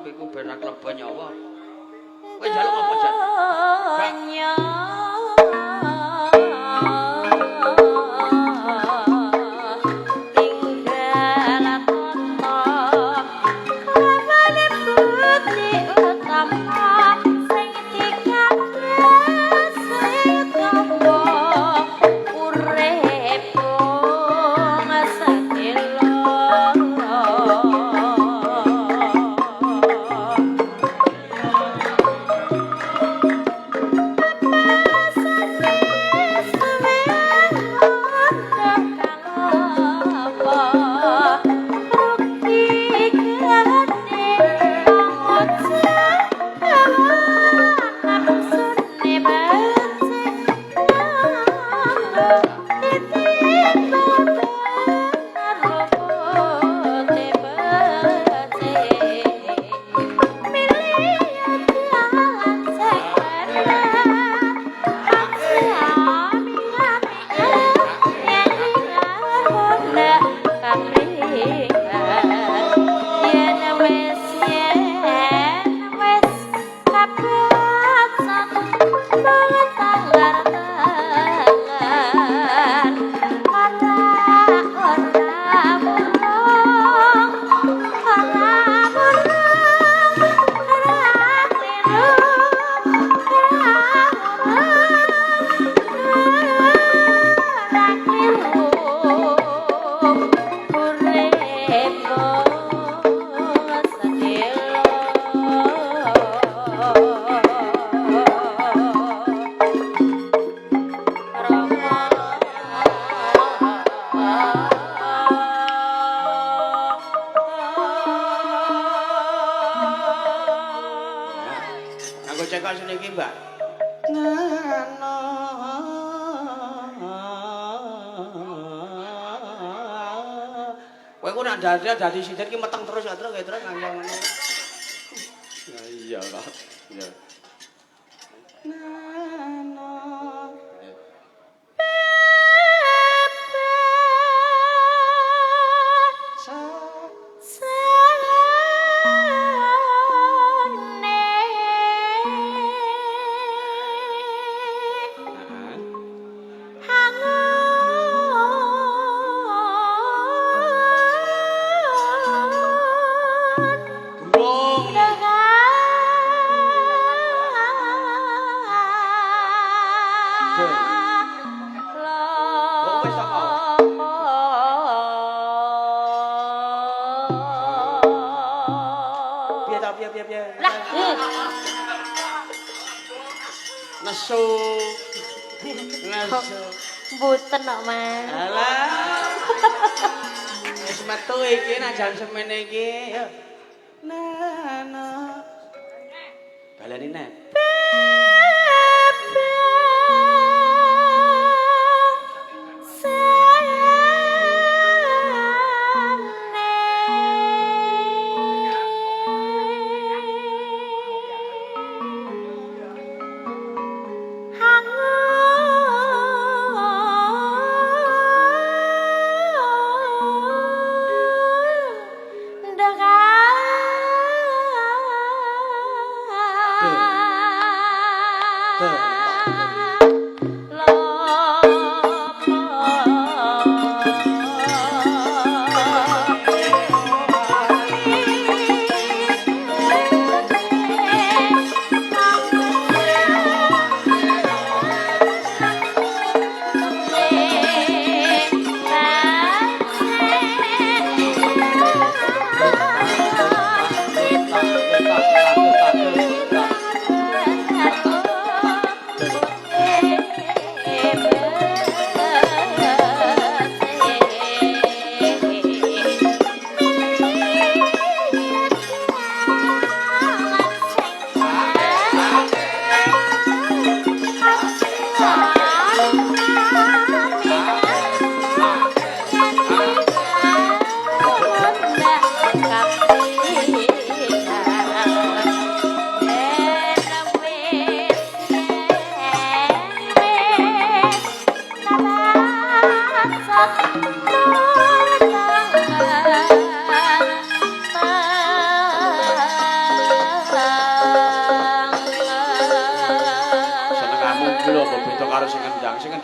iku ben ra klebo nyawa. Kowe njaluk apa, Jan? Cekak sini iki, Mbak. Kowe ku nek dadi sinten ki meteng terus ya terus nang ngono. Ya iya lah. Ya. Nesu. Mboten kok, Mas. Alah. Wis metu iki nak jam semene iki. Yo. Nah. Baleni nek.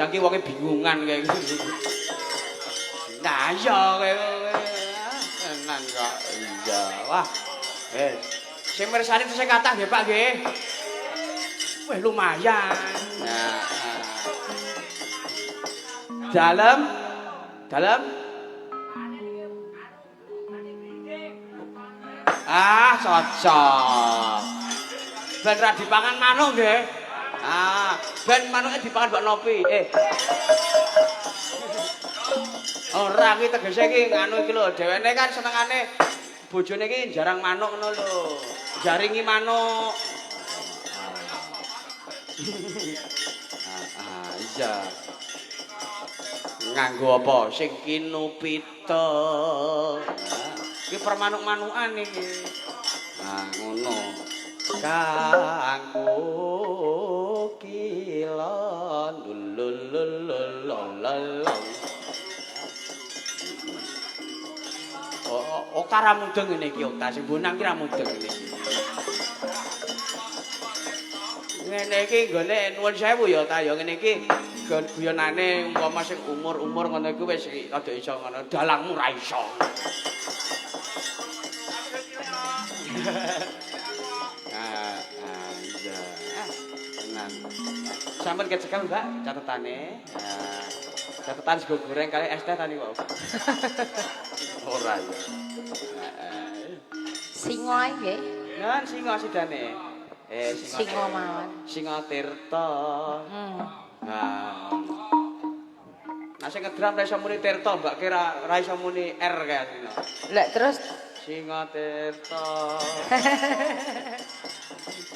diundang ki wonge bingungan kayak gitu. Nah iya kayak tenan kok. Iya. Wah. Sing mirsani tesih kathah nggih Pak nggih. Wah lumayan. Nah. Dalam. Ah, cocok. Ben ra dipangan manuk nggih. Ah, ben manuke dipangan mbok nopi. Ora kuwi tegese iki nganu iki lho, dhewene kan senengane bojone iki jarang manuk ngono lho. Jaringi manuk. Iya. Nganggo apa? Sing kinupita. Iki permanuk-manukan iki. Nah, ngono. Kanggo kilon lululululululul. Okta ra mudeng ngene iki Okta sing bonang ki ra mudeng ngene iki. Ngene iki nggone nuwun sewu ya ta ya ngene iki guyonane umpama sing umur-umur ngono iku wis rada iso ngono dalangmu ra iso. Iya. Tenan. Sampun kecekel Mbak catetane. Catetan sego goreng kali es teh tani kok. Ora ya. Singo ae nggih. Nan singo sidane. Singo mawon. Singo Tirta. Nah sing ngedram ra iso muni Tirta, Mbak kira ra iso muni R kae asline. Lah terus Singo Tirta.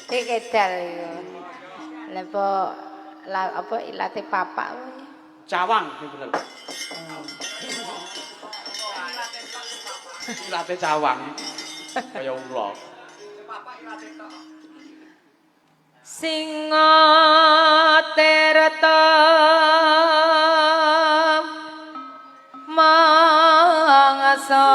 iki kedal iku. Lah apa ilate papak kuwi. Cawang sing bener. Ilate cawang. Kaya ula. Singa Tirta mangsa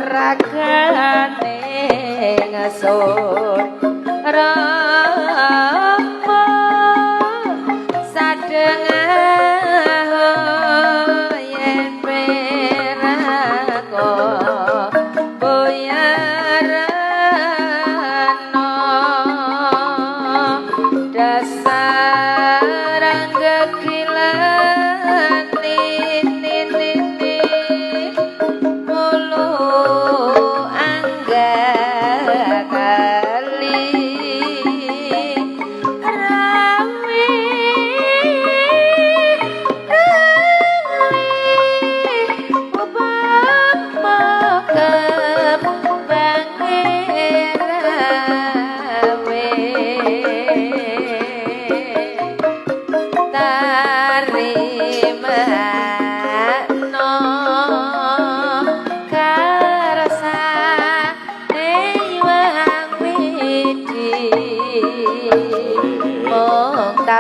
ragane ngasun rama sadengah yen perako boyarano dasar gegilan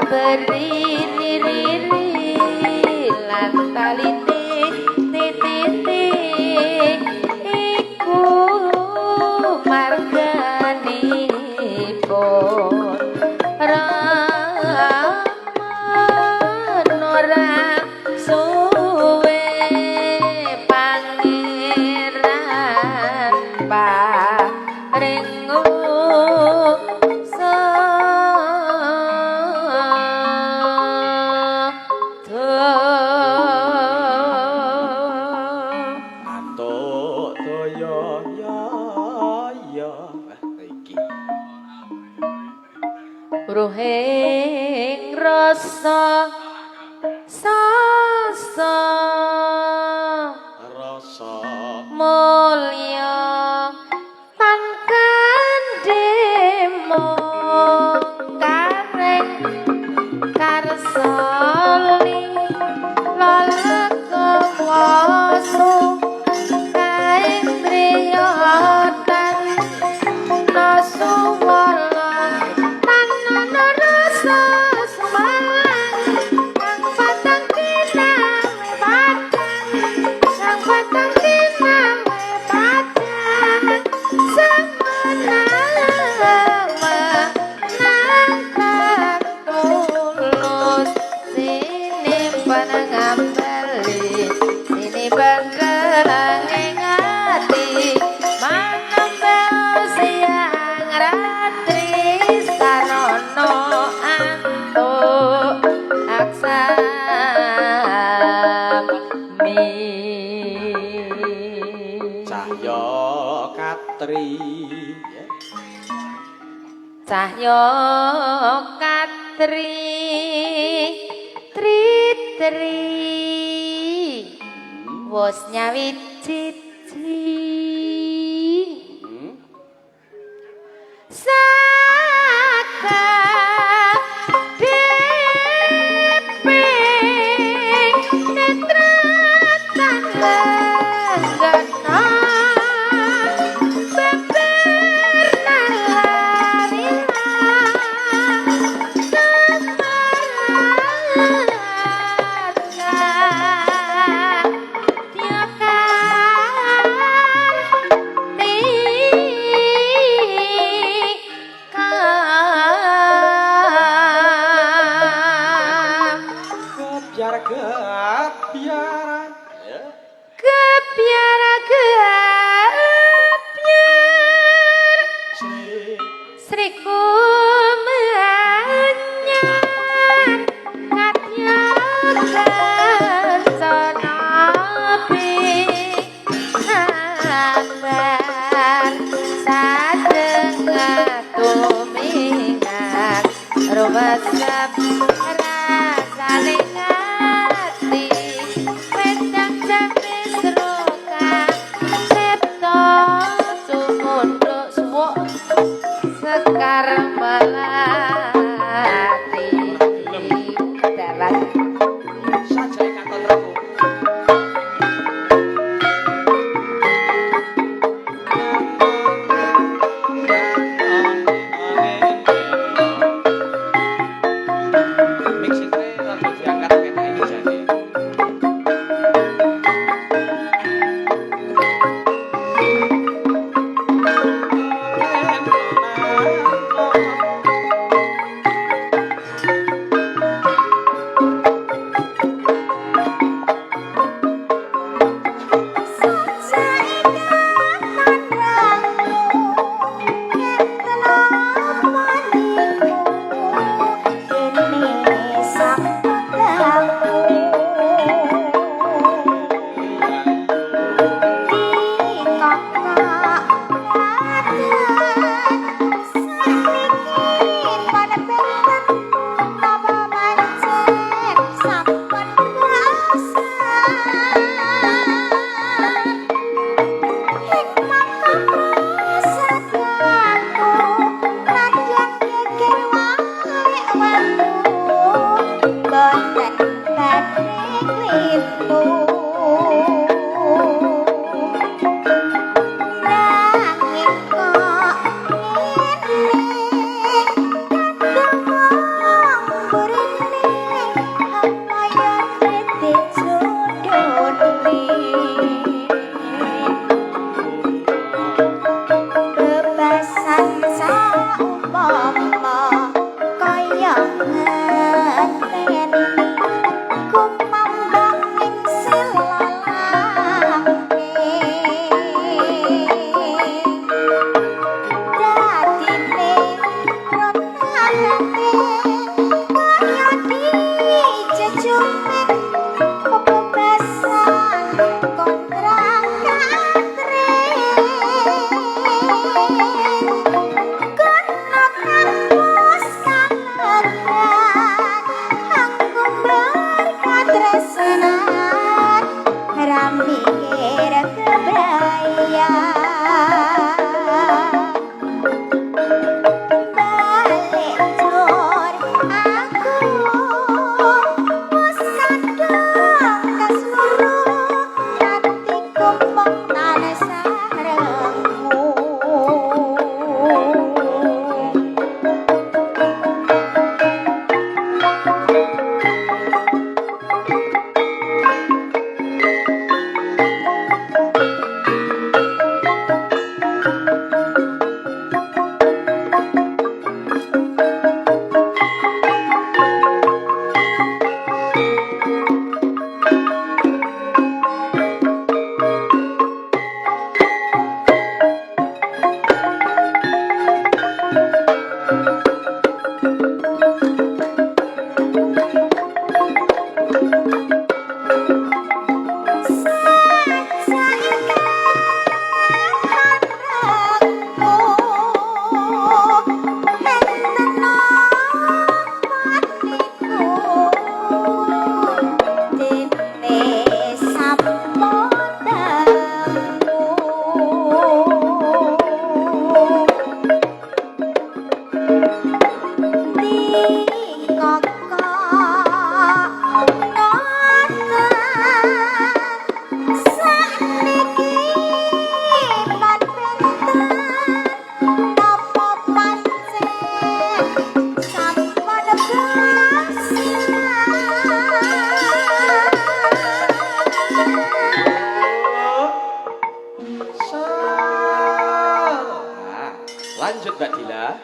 beri-riri lan taliti tititi iku marganipun raman ora suwe pangeran paringu ruhing rasa sasa mulya tan kandhemo kareng cahya katri cahya katri tri tri wos nyawit cici saka deping netra tan lenggana beber nalarina kepiara kepiar Sriku menyar katya kersanapi sabar sadengah tumingat rubasab rasane ngati wedang jambis roka seto sumunduk suwuk sekar melati darat sajane kakon rabu Mbak Dila.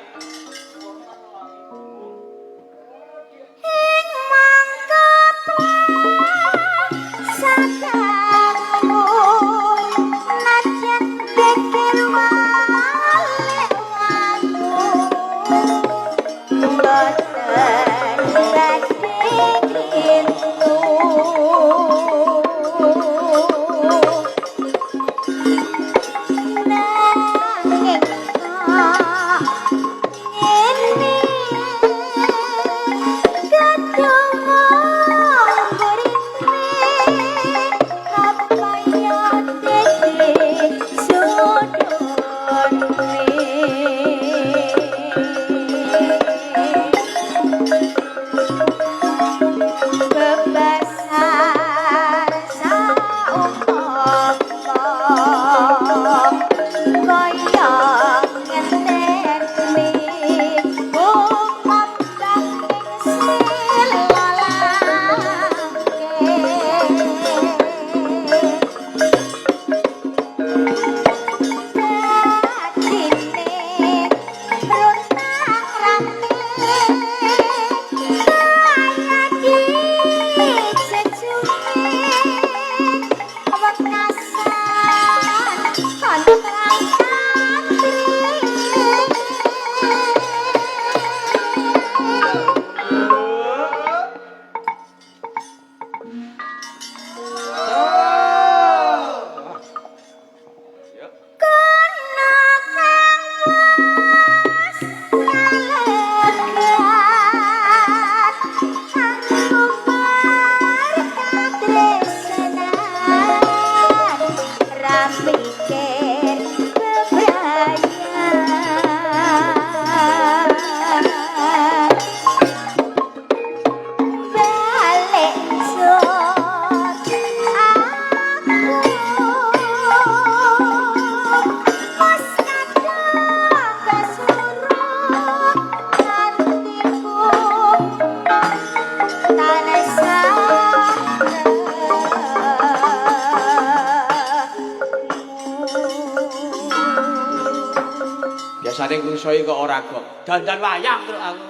Biasane ngusoi kok ora kok. Dandan wayang terus aku.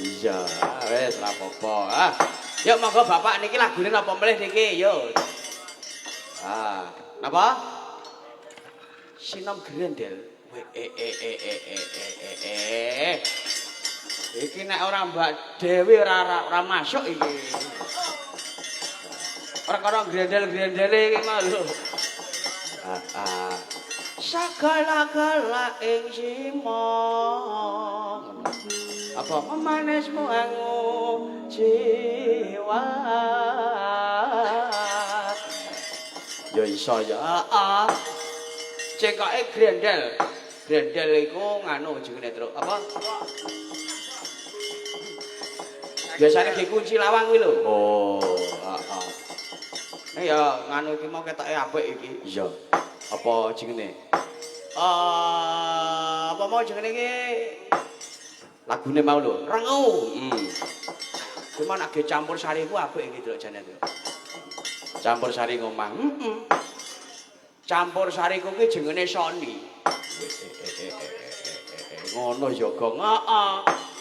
Iya, wis ora apa-apa. Ah, yuk monggo Bapak niki lagune napa melih niki, yuk. Ah, napa? Sinom Grendel. Iki nek ora Mbak Dewi ora masuk iki. Ora karo grendel-grendele iki mah lho. Segala-gala ing simong apa memanismu angu jiwa ya iso ya cengkoke grendel iku nganu jenenge truk apa biasanya dikunci lawang kuwi lho ya nganu iki mau ketoke apik iki iya apa jenenge apa mau jenenge iki lagune mau lho rengu cuma nek campur sari ku apik iki lho jane to campur sari ngomang campur sari ku ki jenenge Sony ngono ya gong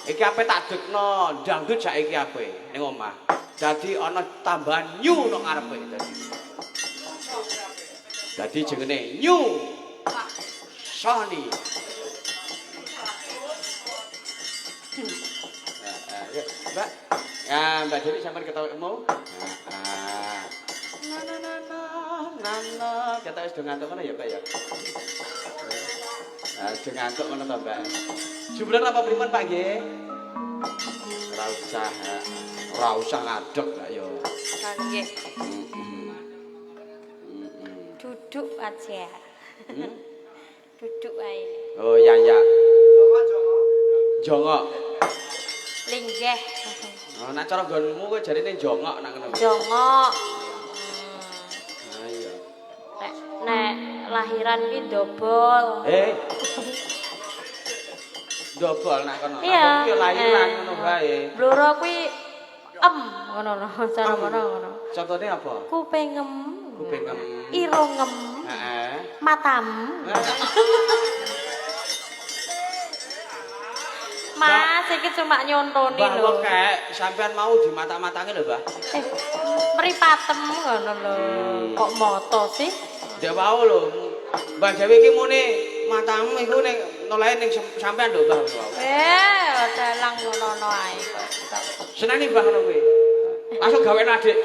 iki ape tak dekno dangdut saiki ape ning omah dadi ana tambahan new nang ngarepe dadi jenenge new Sony. Mbak. Ya, Mbak Dewi sampean ketemu. Nana, kata wis do ngantuk ngono ya, Pak ya. Nah, do ngantuk ngono to, Mbak. Jumlah apa pripun, Pak nggih? Ora usah ngadeg Mbak ya. Nggih. Duduk aja. Duduk ae. Oh iya iya. Jongok. Linggih. Oh nek cara nggonmu kowe jarine jongok nang ngono. Jongok. Ah iya. Nek lahiran ki dobol. Dobol nek kono. Iya. Aku lahiran ngono bae. Bloro kuwi ngono lho cara ngono. Contone apa? Kuping ngem. Kuping ngem. Irung ngem. Heeh. Matam. Mas, iki cuma nyontoni lho. Mbah kek sampean mau di mata-matake lho, Mbah. Mripatem ngono lho. Kok moto sih? Ya wau lho. Mbah Dewi iki muni matamu iku ning nolae ning sampean lho, Mbah. Dalang ngono ae kok. Senani Mbah ngono kuwi. Langsung gawe adik.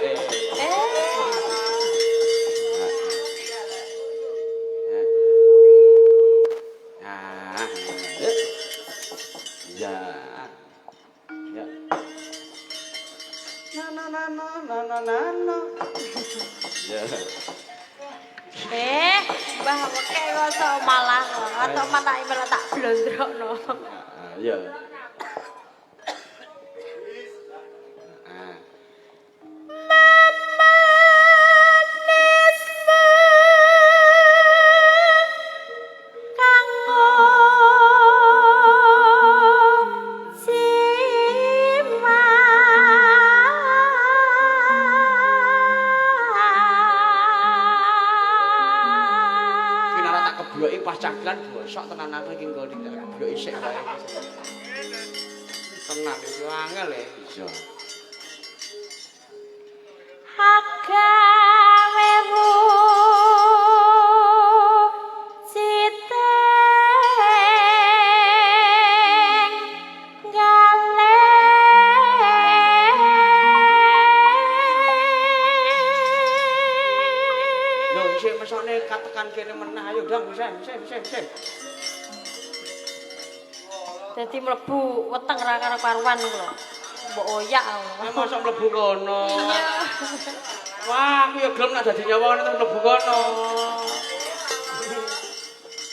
Ya. Ya. Na. Ya. Mbah weke kok malah atau matake malah tak blondrokno. Ya. Pas caklan bosok tenan aku iki engko yo isik wae. Tenan iki angel ya iso. Agawe ru siteng gale Lho isik mesone katekan kene menah ayo dong sen. Dadi mlebu weteng ra karo karuan lho. Mbok oyak aku. Mosok mlebu kono. Wah, aku ya gelem nek dadi nyawa ngene mlebu kono.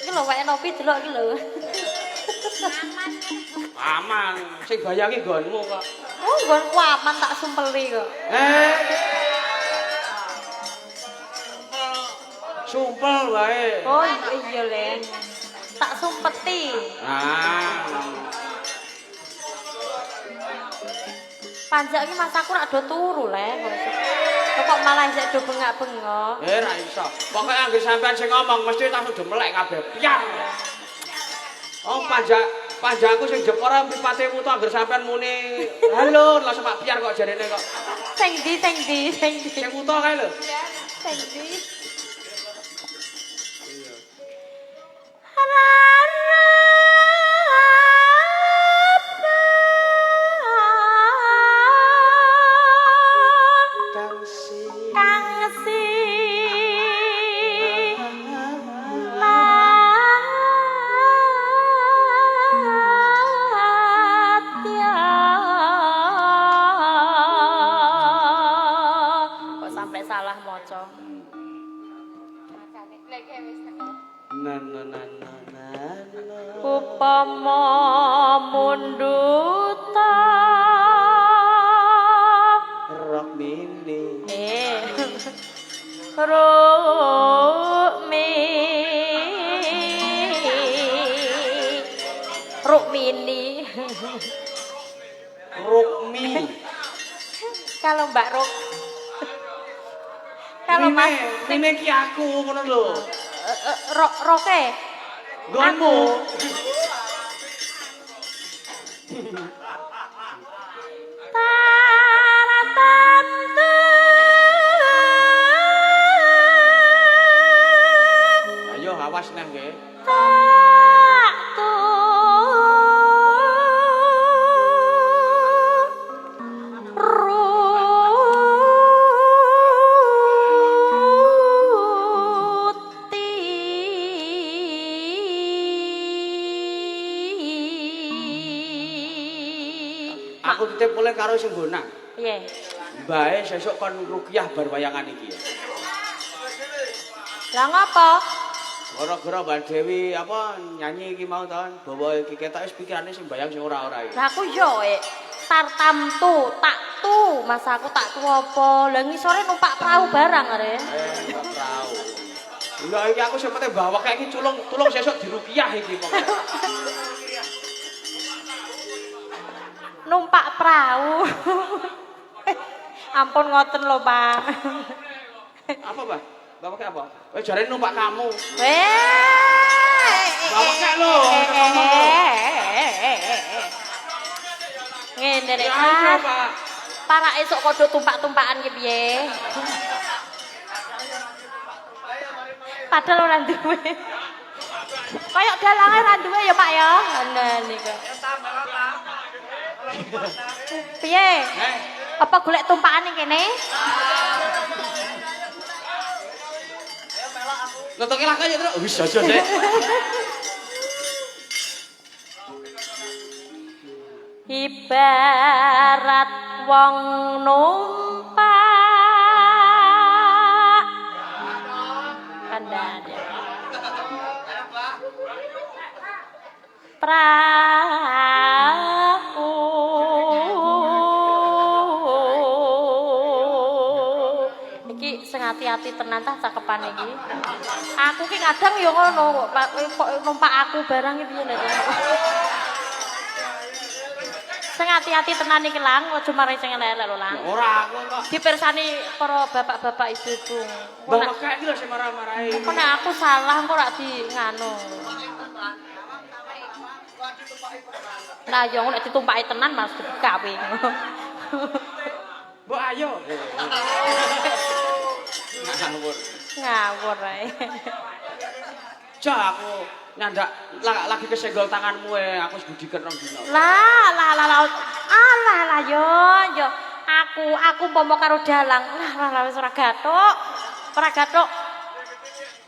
Iki lho wae nopi delok iki lho. Aman, sing bayangi nggonmu kok. Oh, nggonku aman tak sumpeli kok. Sumpel wae. Oh iya Len. Tak sumpeti. Panjak iki mas aku rak do turu Len. Kok malah isih do bengak-bengok. Ra iso. Pokoke anggere sampean sing ngomong mesti langsung do melek kabeh. Piang. Oh panjakku sing jepor mripate mutu anggere sampean muni halo langsung Pak Piar kok jarene kok. Sing ndi. Sing mutu kae lho. Sing ndi. Upama munduta rok mini Rukmi kalau Mbak Ruk kalau Mas ini ki aku ngono lho Roke gonmu ayo awas nang nggih aku titip oleh karo sing gonang. Piye? Mbae sesuk kon ruqyah bar wayangan iki. Lah ngapa? Gara-gara Mbak Dewi apa nyanyi iki mau tahun bawa iki ketok wis pikirane sing bayang sing ora-ora iki. Lah aku yo tartamtu, taktu, mas aku taktu apa? Lah ngisore numpak perahu barang are. Numpak perahu. Lah iki aku semete bawa kayak iki tulung sesuk diruqyah iki pokoke. Numpak perahu. Ampun ngoten lho, Pak. Apa, Pak? Bawa kayak apa? Jarene numpak kamu. Bawa kayak lho, ngomong lho. Ngene nek Ya ayo, ah. Pak. Para esuk kodho tumpak-tumpakan ki piye? Padahal ora duwe. Kayak dalange ora duwe ya, Pak ya. Nah niku. Piye? Apa golek tumpakan ning kene? Nontoke lah kaya terus. Wis aja sik. Ibarat wong numpak kandhane perahu iki sing ati-ati tenan ta cakepane iki aku ki kadang ya ngono kok numpak aku barang iki piye lho sing ati-ati tenan iki Lang, aja mari sing elek-elek lho Lang. Ora aku kok. Dipirsani para bapak-bapak ibu-ibu. Mbah Mekah iki lho sing marah-marahi. Kok nek aku salah kok ora di nganu. Lah yo nek ditumpaki tenan Mas digawe. Mbok ayo. Ngawur. Ngawur ae. Ja aku nyandak lagi kesenggol tanganmu aku wis budiken rong dina. Lah alah yo aku umpama karo dalang lah wis ora gathuk. Ora gathuk.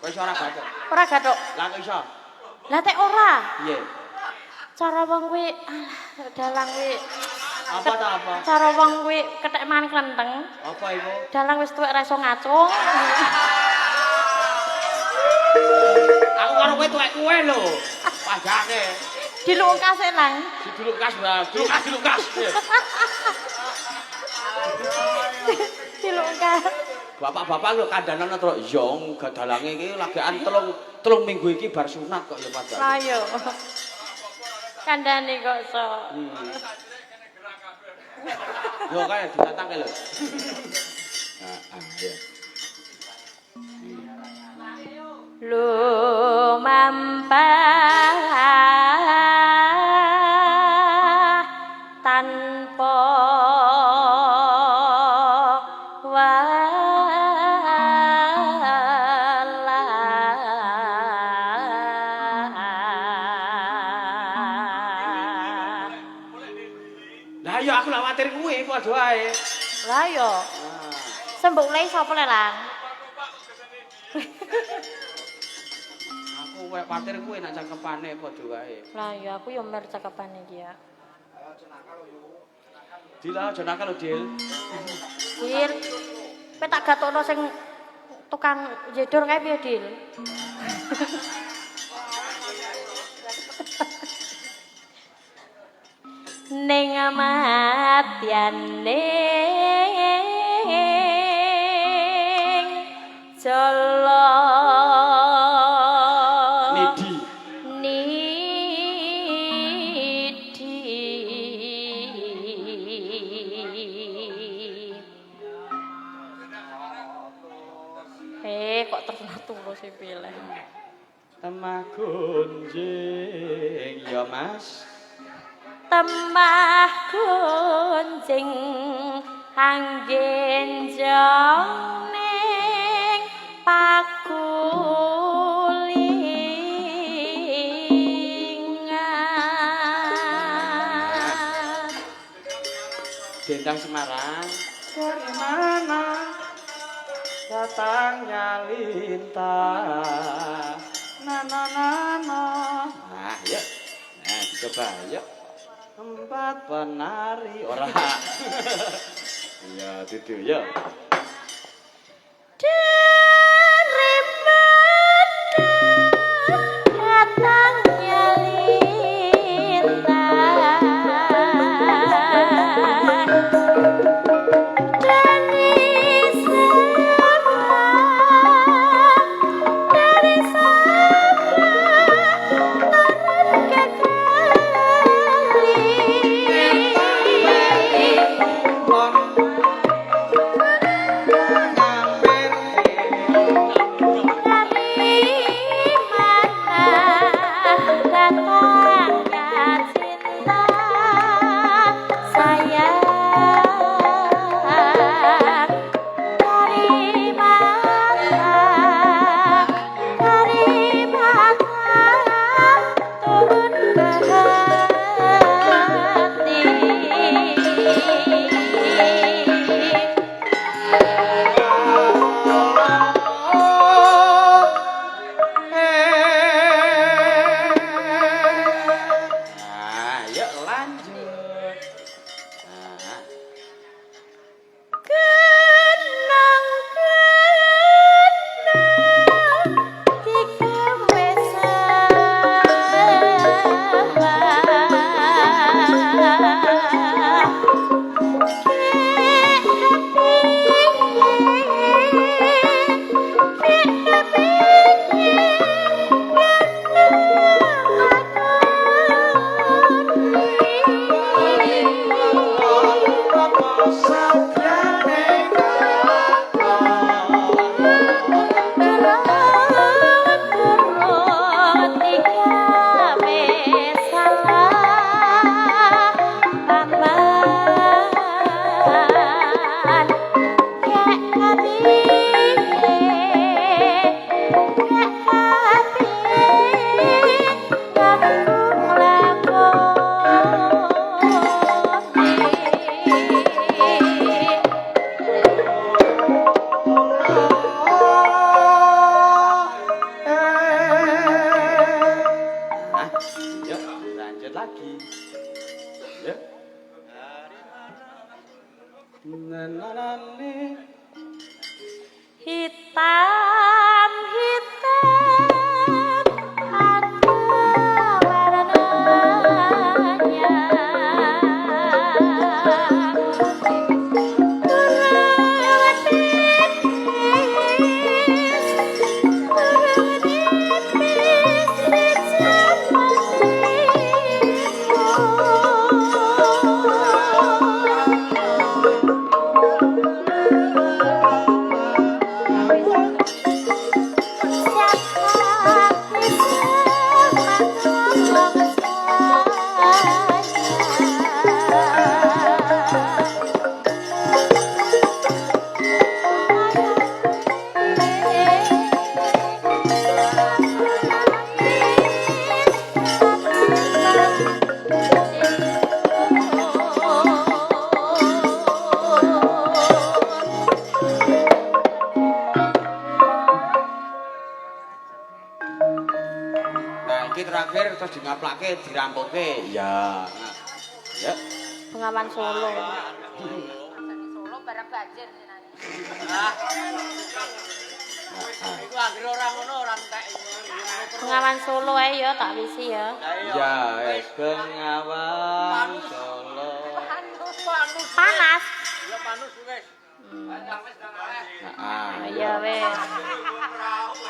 Kok iso ora gathuk? Ora gathuk. Lah kok iso? Lah tek ora. Piye? Cara wong kuwi dalang kuwi Apa ta apa? cara wong kuwi kethek man klenteng. Apa iku? Dalang wis tuwek ra iso ngacung. Aku karo kowe tuwek kowe lho. Padane. Dilungkas e Lang. Dilungkas, Mbak. Dilungkas. Dilungkas. Bapak-bapak lho kandanan terus yo dalange iki lagian telung minggu iki bar sunat kok ya padahal. Lah yo. Kandhane kok iso. Yo kae ditatangke lho. Ya. Lumampah tanpa walah. Lah ya aku khawatir kuwi padha ae. Lah yo. Sembuk le sapa le Lang? Aku khawatir kuwi nek cangkepane padha wae. Lah ya aku yo mer cakepane iki ya. Dil aja nakal lho, Dil. Dil. Kowe tak gatokno sing tukang jedor kae piye, Dil? Ning amatyaning jala Nidi. Kok terus sih pilih. Temah gunjing ya Mas. Temah gunjing anggen jong ning pakulingan. Dendang Semarang. Dari mana datangnya lintah? Nah. Nah, yuk. Nah, coba yuk. Tempat penari ora. Iya, itu ya. Dari mana datangnya lintah? Dari Terakhir terus ngaplake dirampuke. Ya. Ya. Bengawan Solo. Solo barang banjir jenenge. Iku anggere ora ngono ora entek. Bengawan Solo ae ya tak wisi ya. Ya, wis Bengawan Solo. Panas. Ya panus wis. Heeh. Ya wis. Bengawan perahu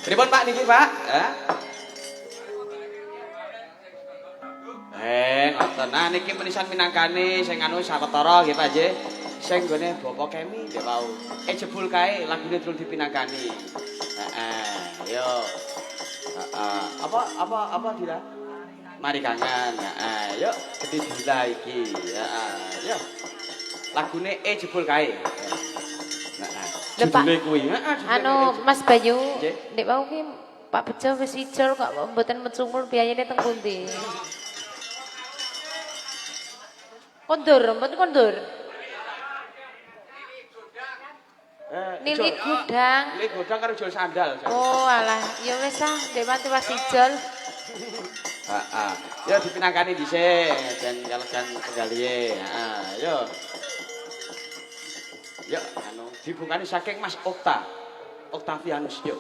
Pripun Pak niki Pak? Ngoten. Nah niki menisan minangkani sing anu sawetara nggih Pak nggih. Sing gone Bapak Kemi nggih wau. Jebul kae lagune durung dipinangkani. Heeh, yo. Heeh. Apa Dira? Mari kangen. Heeh, yuk gede dila iki. Heeh, yo. Lagune jebul kae. Heeh. Jebule kuwi. Heeh. Anu Mas Bayu, nek wau ki Pak Bejo wis ijol kok mboten mencungul biayane teng pundi? Kondur, mboten kondur. Nilik gudang. Nilik gudang karo jual sandal. Oh alah, ya wis ah, nek mati pas ijol. Heeh. Ya dipinangkani dhisik dan kalekan penggalihe. Heeh, yo. Yo anu dibungkani saking Mas Octavianus yo.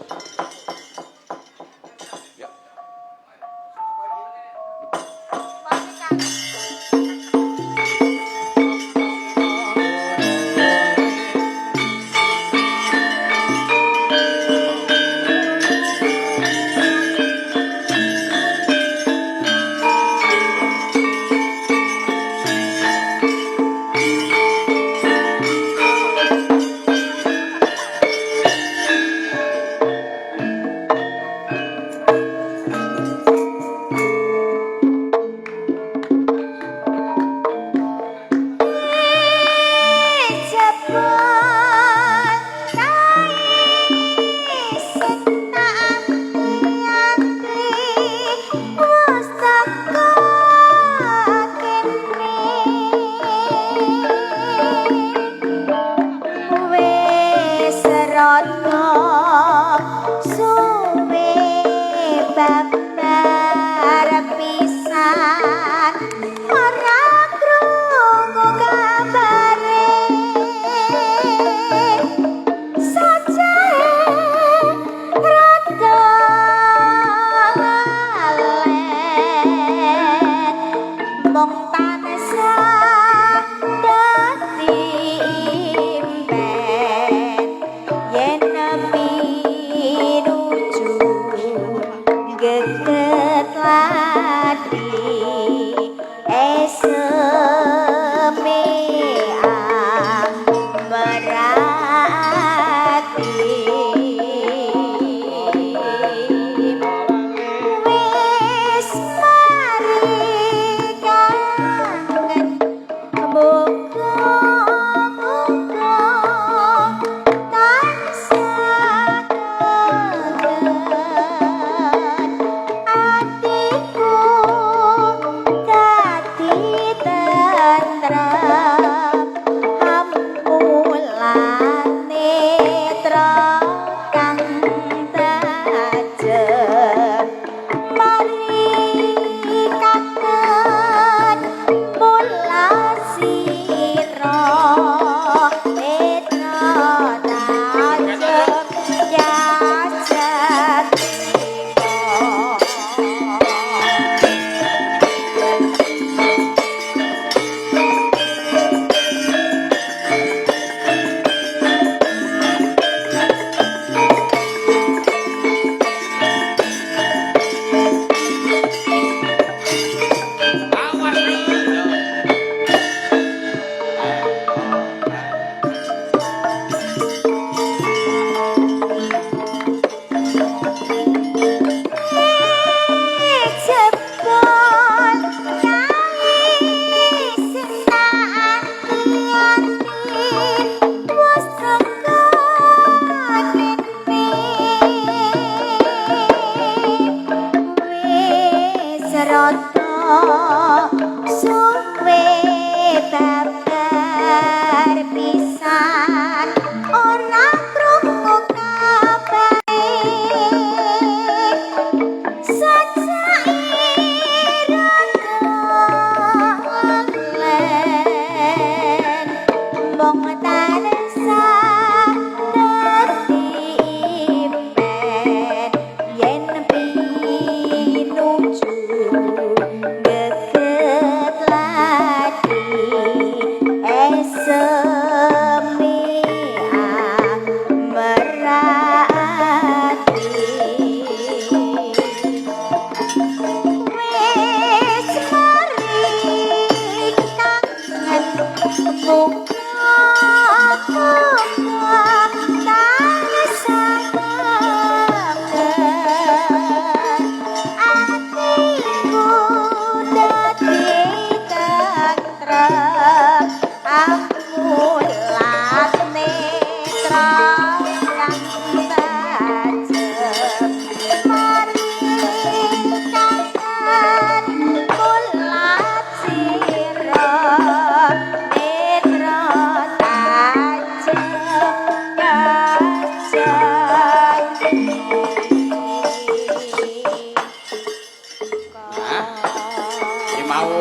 Iki mau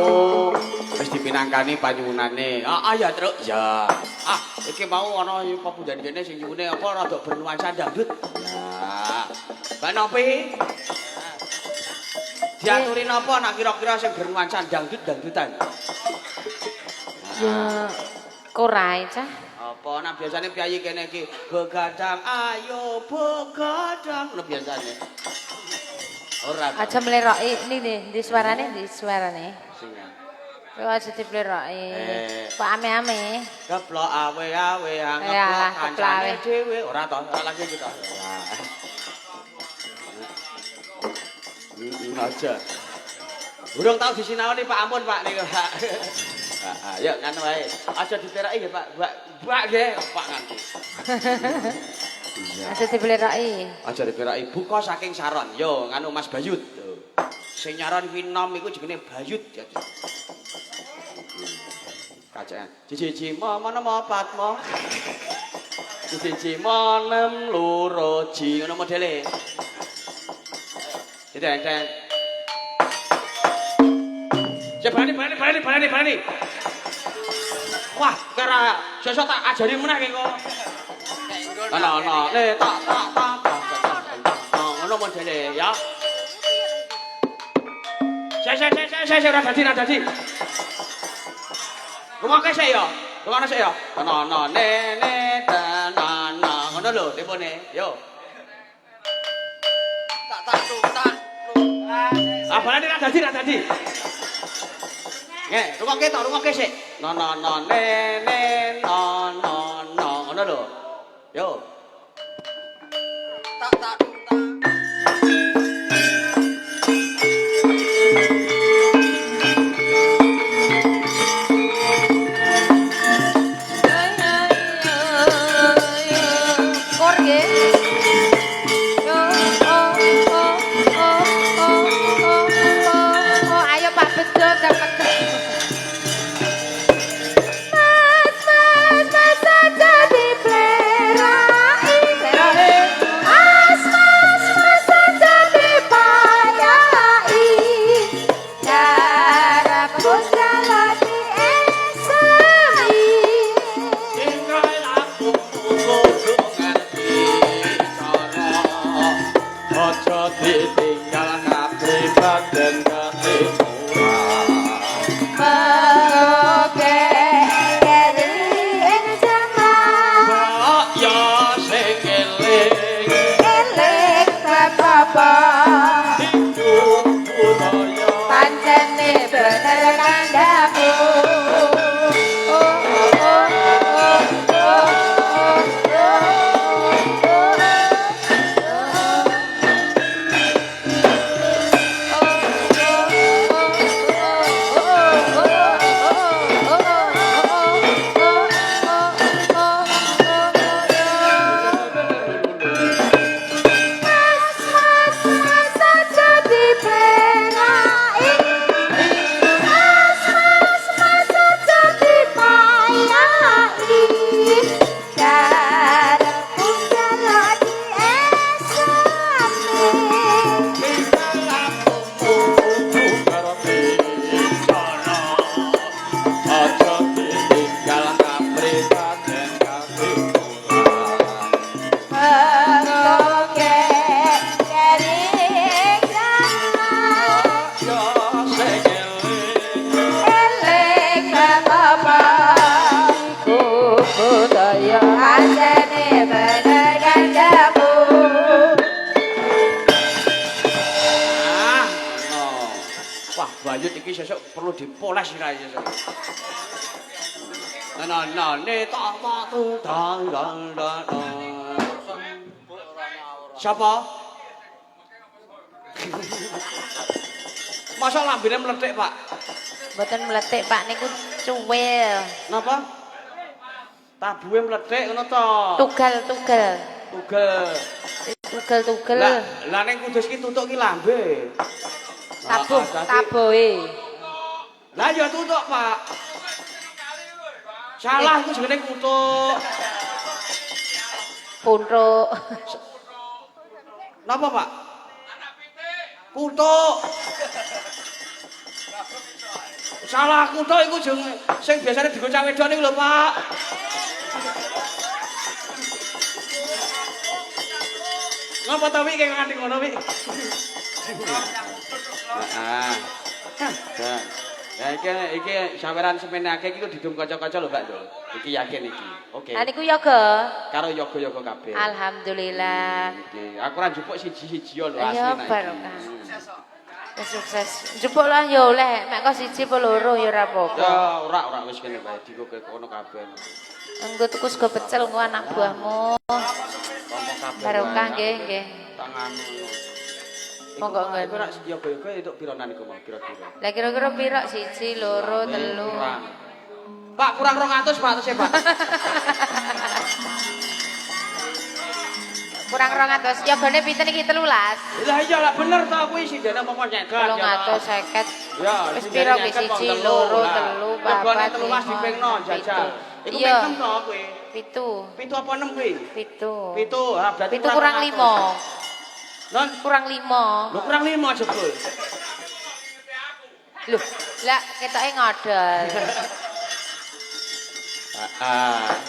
wis dipinangkani panyuwunane. Ya, Truk. Ya. Iki mau ana pepujan kene sing nyuwune apa rada bernuansa dangdut. Ya. Mbak Nopi. Diaturi napa nak kira-kira sing bernuansa dangdutan? Ya korai cah. Apa nak biasane piyayi kene iki begadang ayo begadang lho biasane. Ora. Aja mleroki ini di suarane. Sing. Kowe aja dipleroki. Kok ame-ame. Keplok awe-awe Yalah, ngeplok keplok awe. kancane dhewe. Ora to, ora lagi kita. Aja. Burung tau disinaoni Pak ampun Pak niku Pak. Ayo ngono wae. Aja diteraki nggih Pak. Mbak nggih Pak nganti. Aja dipleroki. Aja diteraki buka saking Saron. Yo nganu Mas Bayut. Sing nyaron kuwi nom iku jenenge Bayut. Kacekan. Jiji mono patmo. Jiji monem loro ji ngono modele. Deng. Bani. Wah, kira sesuk tak ajari meneh kok. Ana, le tak. Ngono modele ya. Saya ora dadi. Rumake sik ya. Ana, ne tanana. Ngono lho tipone. Yo. Tak. Balane ra dadi. Nggih, rumake sik. No, ne no. Ngono lho. Yo. Tak. Bayut iki sesuk perlu dipoles sirahe sesuk. Ne tak. Siapa? Masa lambene meletik, Pak? Mboten meletik, Pak, niku cuwil. Napa? Tabuhe meletik ngono to. Tugel. Lah ning kudus ki tutuk ki lambe. Tabohe. Lah ya tutuk, Pak. Salah iku jenenge kutuk. Puntuk. Napa, Pak? Kutuk. Salah kutuk iku sing biasane digo cah wedok niku lho, Pak. Ngapa to Wi kaya nganti ngono Wi? Heeh. Ya iki saweran semene akeh iki kok didum kanca-kanca lho, Mbak lho. Iki yakin iki. Oke. Lah niku yoga. Karo yoga-yoga kabeh. Alhamdulillah. Iki aku ora njupuk siji-siji lho asli Ya nek. barokah. Sukses. Njupuk lah ya oleh, mek kok siji apa loro ya ora apa-apa. Ya ora wis kene bae digo kono kabeh. Engko tuku sego pecel engko anak buahmu. Tompo kabeh. Barokah nggih, nggih. Tangan. Monggo nggih. Iku rak yoga-yoga entuk pironan iku mau kira-kira. Lah kira-kira pira? Siji, loro, telu. Kurang. Pak kurang 200 Pak terus Pak. Kurang 200. Yogane pinten iki 13? Lah iya lah bener to kuwi sindene apa nyegat. 350. Ya, Wis pira kuwi siji, loro, telu, papat, 13 dipengno jajal. Iku Iya. ping 6 to kuwi. 7. 7 apa 6 kuwi? 7. 7. Ha berarti 7 kurang 5. Non Kurang 5. lho kurang 5 jebul. Loh, lah ketoke ngodol.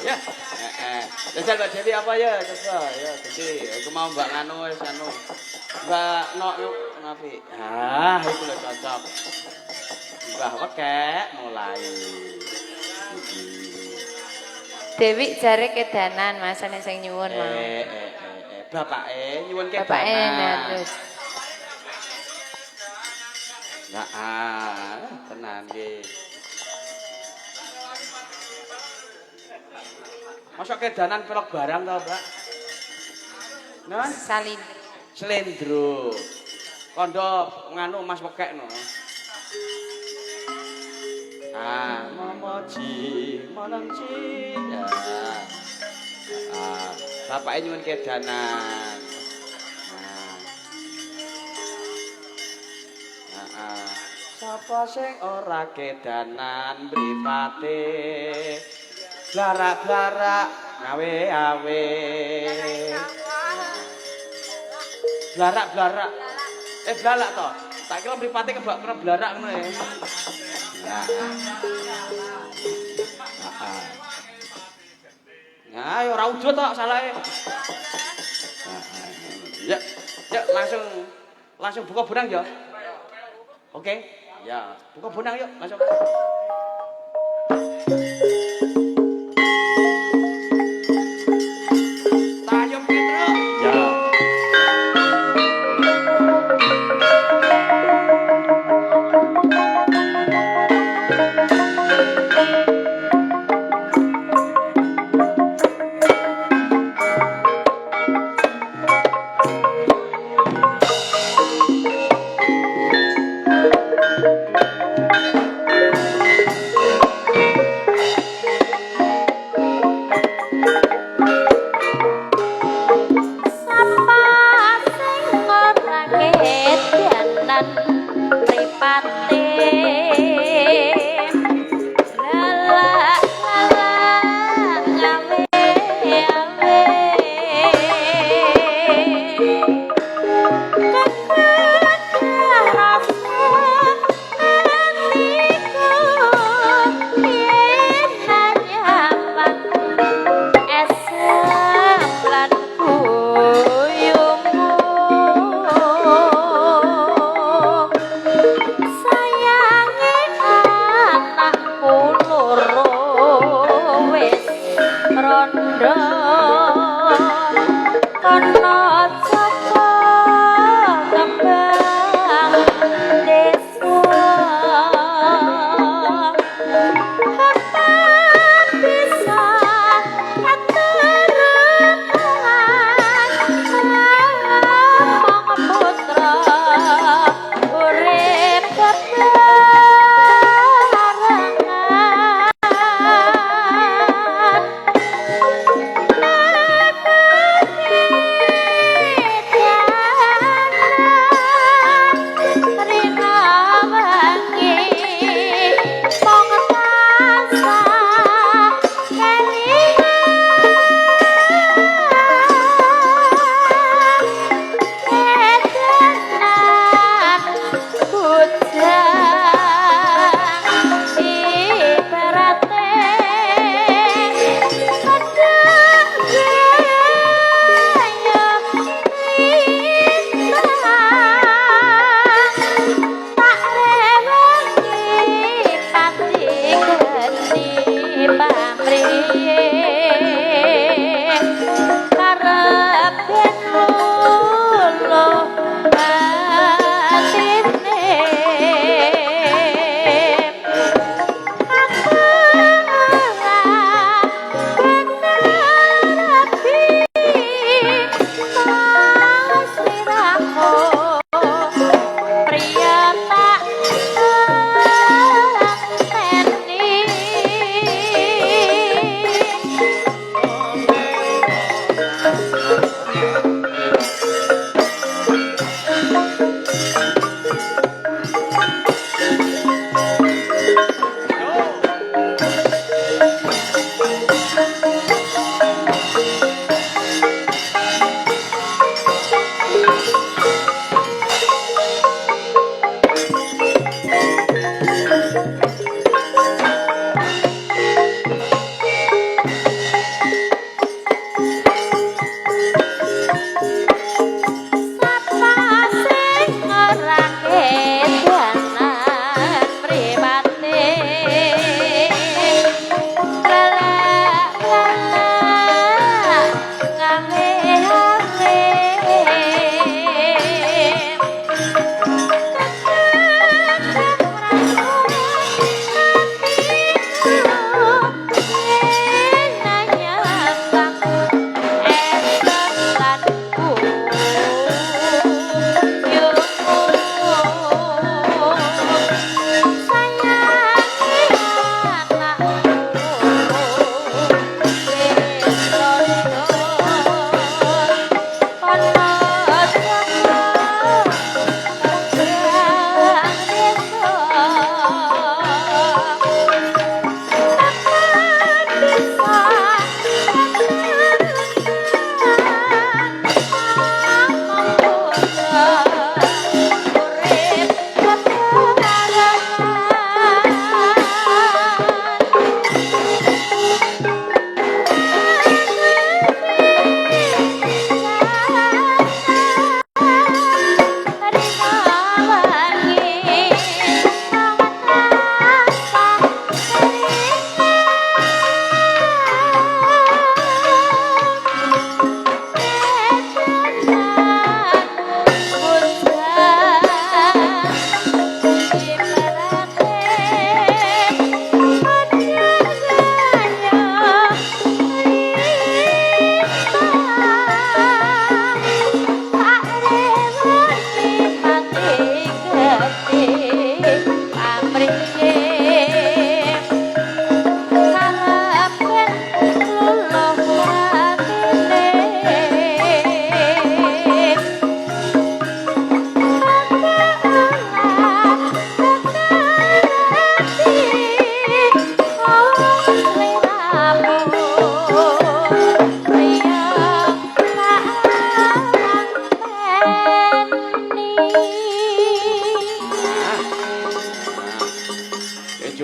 Ya. Jajal Mbak Dewi apa ya? Coba ya, jadi aku mau Mbak Nganu wis anu. Mbak Nok yuk napi. Iku lho cocok. Mbah wekek mulai. Dewi jare kedanan masane sing nyuwun mau. Bapake nyuwun kedanan. Bapake terus. Nah, tenan nggih. Mosok kedanan pelok barang to, Mbak? Nah, Salin. slendro. Kondo nganu Mas wekek no. Momoji, monongji. Ya. Bapake nyuwun kedanan. Sapa sing ora kedanan mripate blarak-blarak ngawe-awe blarak-blarak blalak to tak kira mripate kebak blarak ngono ya nah ya ora udut tok salahe ya langsung buka bonang ya oke ya buka bonang yuk langsung Tayub Petro ya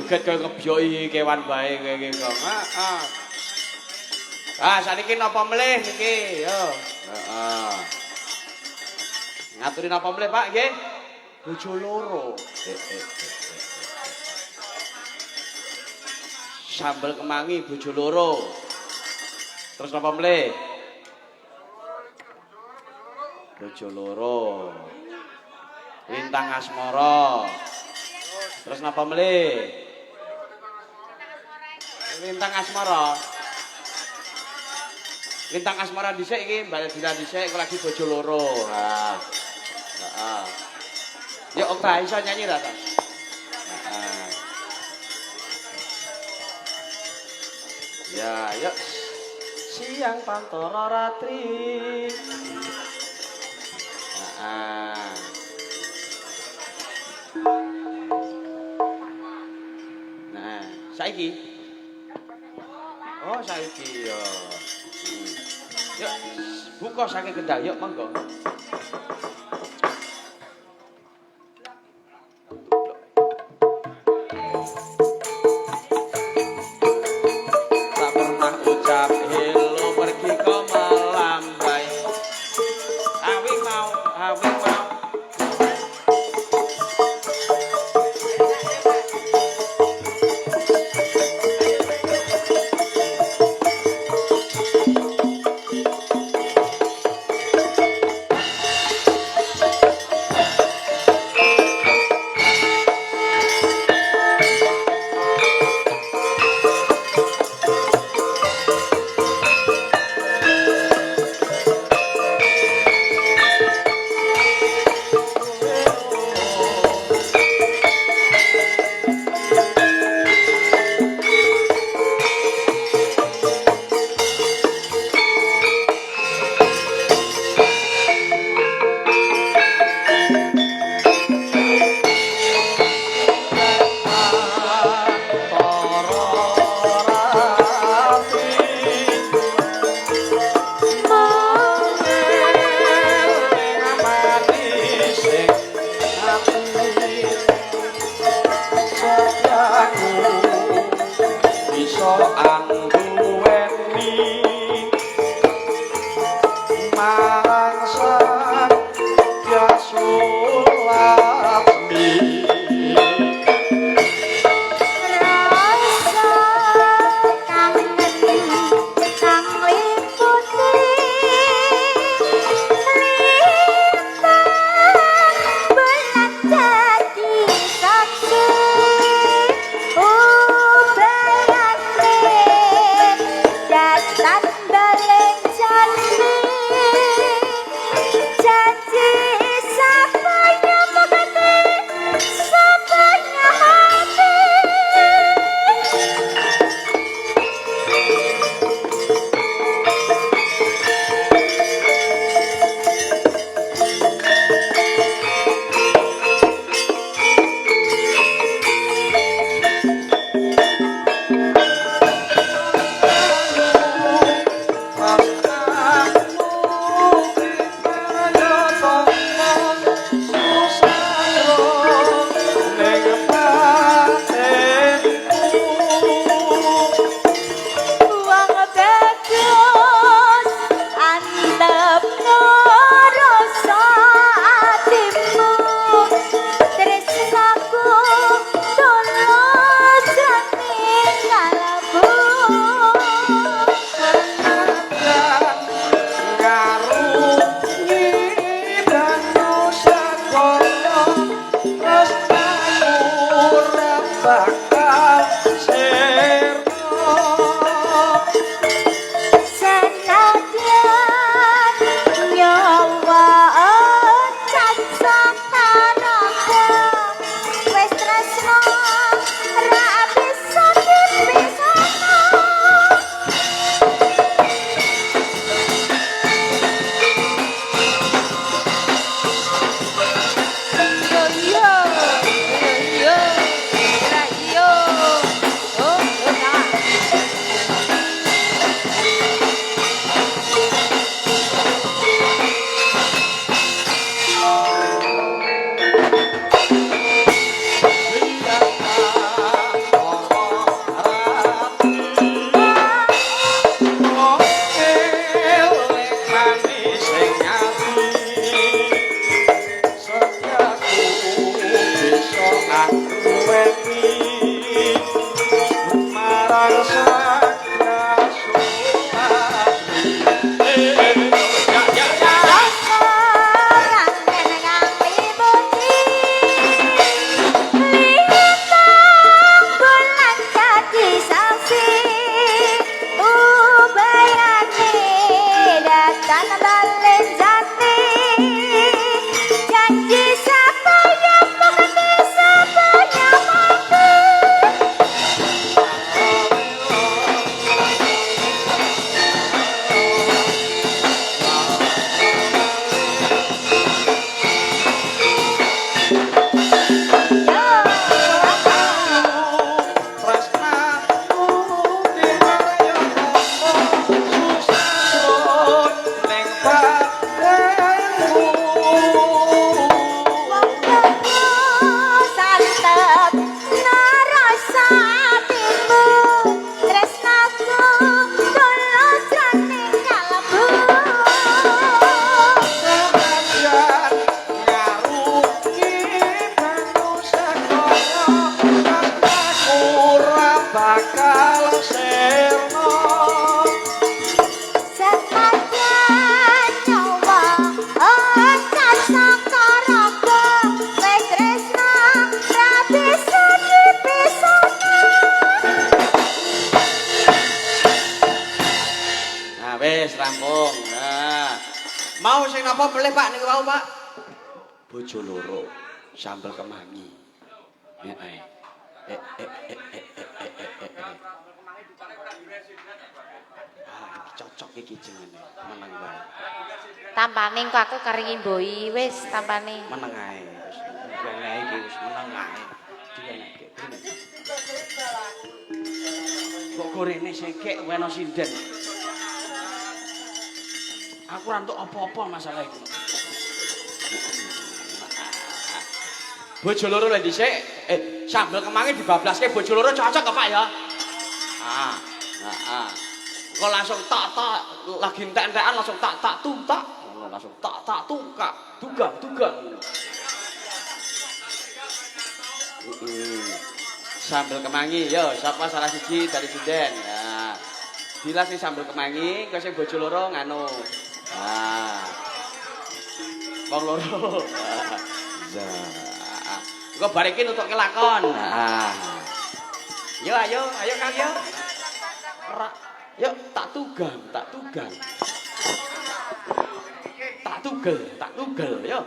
joget kaya ngebyoki kewan bae kowe iki kok. Ah, saniki napa melih niki? Yo. Heeh. Ngaturi napa melih, Pak, nggih? Bojo loro. Sambel kemangi bojo loro. Terus napa melih? Bojo loro. Lintang asmara. Terus napa melih? Lintang asmara. Lintang asmara dhisik iki, Mbak Dina dhisik lagi bojo loro. Ha. Heeh. Ya ora iso nyanyi ra ta? Heeh. Ya, yuk. Siang pantara ratri. Heeh. Nah, saiki. Oh, saiki ya. Yuk, buka saking kendal, yuk monggo. Tak pernah ucap hello pergi ke melambai. Awi mau. Agung. Nah. Mau sing napa melih Pak niku wau Pak? Bojo loro sambel kemangi. Heeh. Ah, cocok iki jenenge. Meneng wae. Tampane kok aku keringi mboi wis tampane. Meneng ae. Wis meneng iki wis meneng ae. Diwenehke. Kok gorene sekek weno sinden. Aku ora entuk apa-apa masalah iki. Bojo loro lho dhisik. Sambel kemangi dibablaske bojo loro cocok kok Pak ya. Heeh. Kok langsung tak lagi entek-entekan langsung tak tuntak. Langsung tak tungkak. Dugang. Sambel kemangi yo sapa salah siji dari sinden. Nah. Bila sing sambel kemangi, kok sing bojo loro nganu. Wong loro. Engko bar iki nutuke lakon. Yo ayo Kang yo. Yuk tak tugang. Tak tugel yo.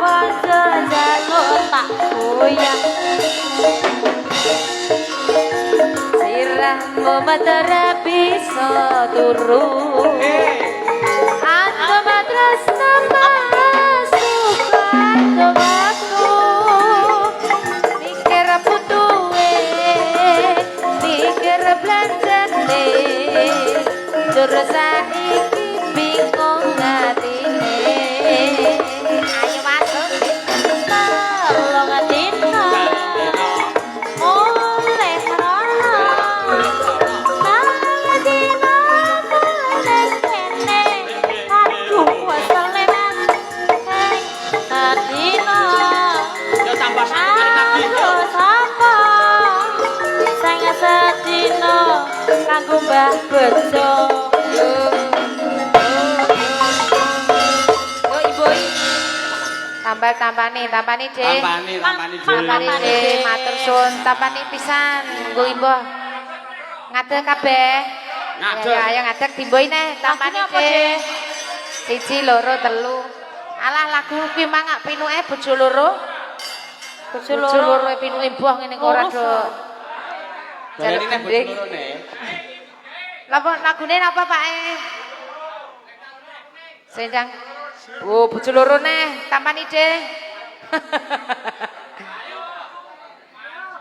wajah jaluk tak goyang sirahmu matara bisa turu aku matras nama suka doaku mikir putuwe mikir belanjane terus saiki bingung atine ayo masuk tolong dina oleh rono nang dina oleh kene aku wasale mas dina Ya tambah satu kali nabi. aku sapa sing sedina kanggo Mbah Bejo tampani Tampani, tampani tampani dhewe. matur suwun tampani pisan nggo imbah ngadeg kabeh Ngadeg. ayo ngadeg dimboi neh tampani dhewe 1 2 3 alah lagu kuwi mangak pinuke bojo loro bojo loro pinuke mbah ngene kok ora do Barani nek bojo loro ne. Lapa lagune napa Pak Sendang. Oh, bojo loro neh, tampani deh.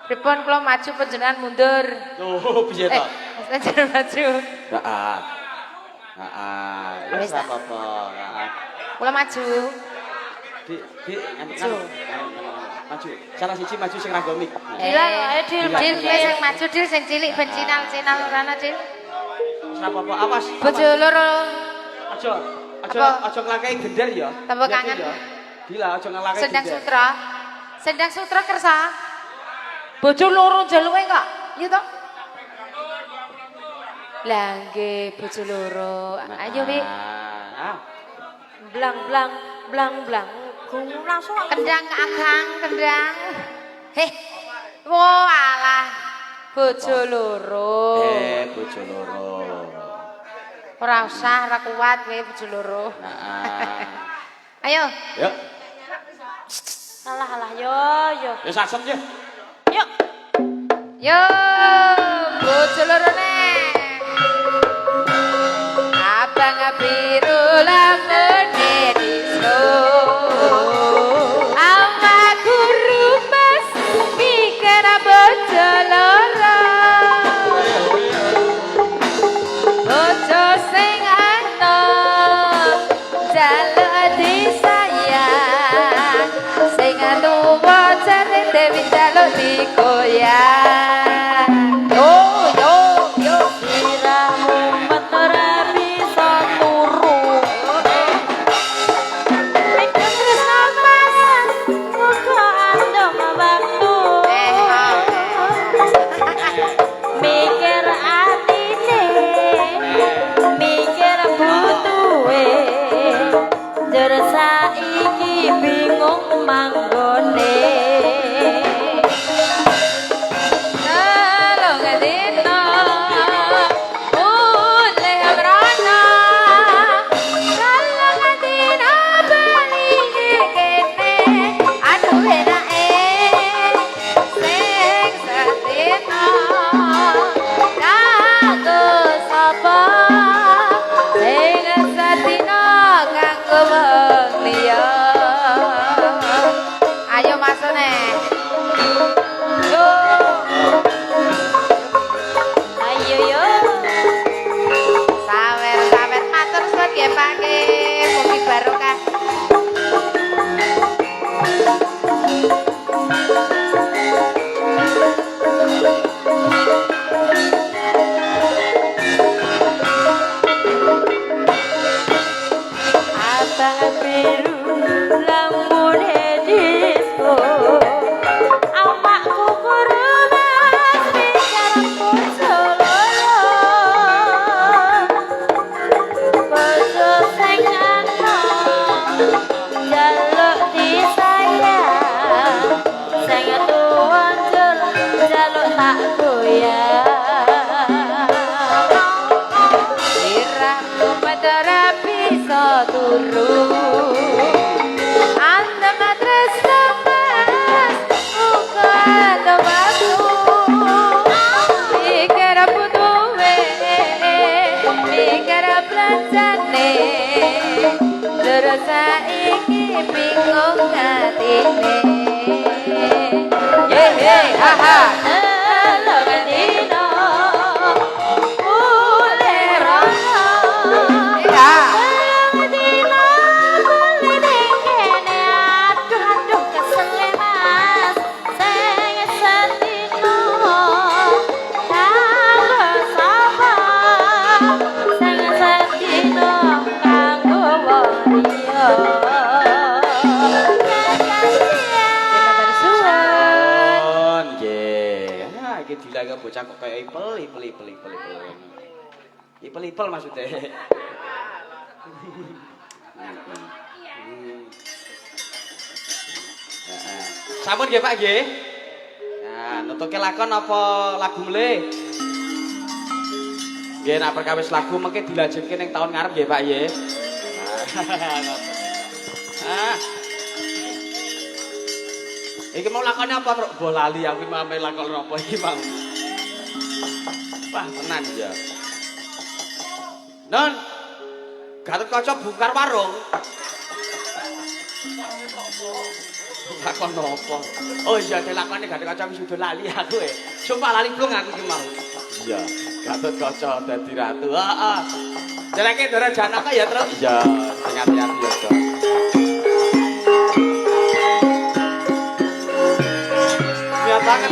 Pripun kula maju panjenengan mundur. Oh, piye to? Panjenengan maju. Heeh. Heeh. Wis Wis, apa-apa. Heeh. Kula maju. Dik, maju. Salah siji maju sing ranggomik. Dila, ayo Dil. Dila. Dil kowe sing maju Dil sing cilik ben cinal-cinal rana Dil. Wis apa-apa. Awas. Bojo loro. Aja. Apa? Aja nglangkai gendel ya. Tambah Yakin kangen. ya? Gila, aja nglangkai Sendang gendel. sutra. Sendang sutra kersa. Bojo loro jaluke kok. Iya to? Lah nggih bojo loro. Ayo Wi. Ah. Blang blang blang blang. Gung langsung kendang Kakang, kendang. Heh. Wo alah. Bojo loro. Bojo loro. Ora usah, ora kuat kowe bojo loro. Heeh. Ayo. Yuk. Alah alah yo yo. Wis asem ya. Yuk. Yo, bojo loro neh. Abang biru lamun diso. Ama guru mas mikir bojo loro. Bojo sing anom jaluk disayang. Sing tuwa jare dewi jaluk digoyang. Yo yo yo siramu metara bisa turu. Mikir tresna mas muga andom waktu. Mikir atine mikir butuhe jer saiki bingung manggone. Ayo iki dilake bocah kok kaya ipel. Ipel maksudnya. Sampun nggih Pak nggih. Nah, nutuke lakon apa lagu mle? Nggih, nek perkawis lagu mengke dilajengke ning taun ngarep nggih Pak nggih. Ah. Iki mau lakone apa, Truk? Mbah lali aku mau lakon apa iki, Bang? Wah, tenan ya. Non. Gatotkaca bongkar warung. Lakon apa? Oh iya, lakone Gatotkaca wis udah lali aku e. Sumpah lali blung aku iki mau. Iya, Gatotkaca dadi ratu. Heeh. Jeleke Dora Janaka ya, Truk? Iya, sing ati-ati ya, Truk. Siap banget.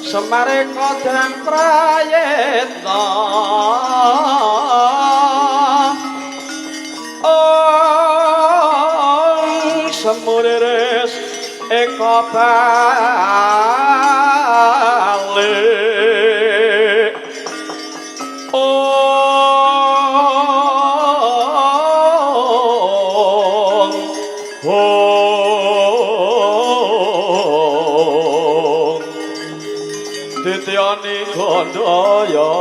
Semare kodang prayetna semuriris eka balik Tityani Kandaya